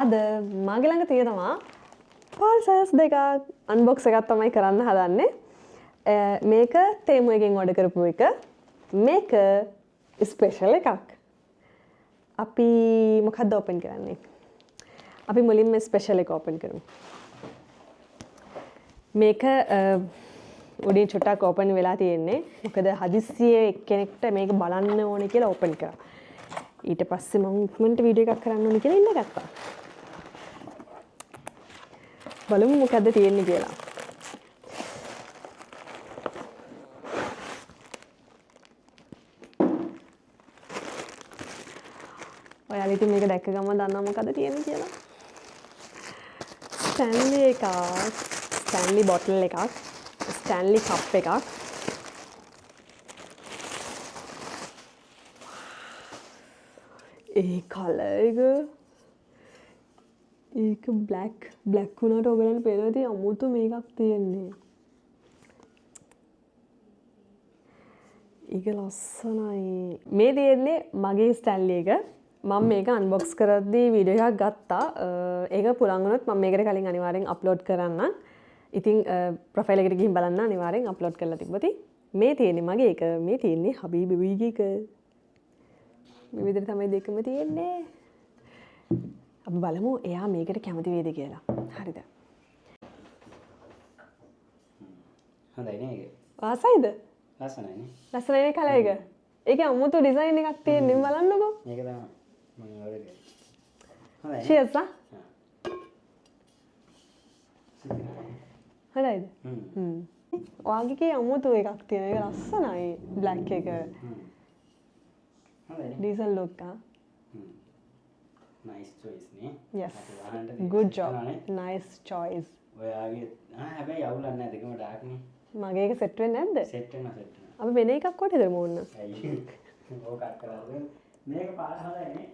අද මගේ ළඟ තියෙනවා පාර්සල්ස් දෙකක් අන්බොක්ස් එකක් තමයි කරන්න හදන්නේ. මේක තේමු එකෙන් ඕඩර් කරපු එක. මේක ස්පෙෂල් එකක්. අපි මොකක්ද ඕපන් කරන්නේ? අපි මුලින්ම ස්පෙෂල් එක ඕපන් කරමු. මේක උඩින් චුට්ටක් ඕපන් වෙලා තියෙන්නේ. මොකද හදිස්සියේ එක්කෙනෙක්ට මේක බලන්න ඕනේ කියලා ඕපන් කරා. ඊට පස්සේ මම ඉක්මනට වීඩියෝ එකක් කරන්න ඕනේ කියලා ඉඳගත්තා. බලමු මොකද්ද තියෙන්නේ කියලා. ඔයාලා ඉතින් මේක දැක්ක ගමන් දන්නවා මොකද්ද තියෙන්නේ කියලා. ස්ටැන්ලි එකක්, ස්ටැන්ලි බොටල් එකක්, ස්ටැන්ලි කප් එකක්. ඒ කලර් එක ඒක බ්ලැක් වුණාට ඔයගලන්ට පේනවා ඇති අමුතු මේකක් තියෙන්නේ. ඒක ලස්සනයි. මේ තියෙන්නේ මගේ ස්ටැන්ලි එක. මම මේක අන්බොක්ස් කරද්දී වීඩියෝ එකක් ගත්තා. ඒක පුළුවන් වුණොත් මම මේකට කලින් අනිවාර්යෙන් අප්ලෝඩ් කරන්නම්. ඉතින් ප්‍රොෆයිල් එකට ගිහින් බලන්න අනිවාර්යෙන් අප්ලෝඩ් කරලා තිබ්බොති. මේ තියෙන්නේ මගේ එක. මේ තියෙන්නේ හබීබීගේ එක. මේ විදිහට තමයි දෙකම තියෙන්නේ. අපි බලමු එයා මේකට කැමති වේද කියලා. හරිද? හොඳයි නේද? ආසයිද? ලස්සනයිනේ. ලස්සනයිනේ කලර් එක. ඒකේ අමුතු ඩිසයින් එකක් තියෙන්නේ බලන්නකෝ. මේක තමයි මම ඕඩර් කරේ. හොඳයි. cheers ආ. හොඳයිද? ඔයාගේ අමුතු එකක් තියෙන. ඒක ලස්සනයි. බ්ලැක් එක. හොඳයි. ඩීසල් ලුක් ආ. nice choice නේ. Yes. Good job. Nice choice. ඔයාගේ හැබැයි අවුලක් නැහැ දෙකම ඩාර්ක් නේ. මගේ එක සෙට් වෙන්නේ නැද්ද? සෙට් වෙනවා සෙට් වෙනවා. අපි වෙන එකක් කොට හිතමු ඕන්න. අයියෝ. ඕක අත් කරලා මේක පාට හොඳයි නේ.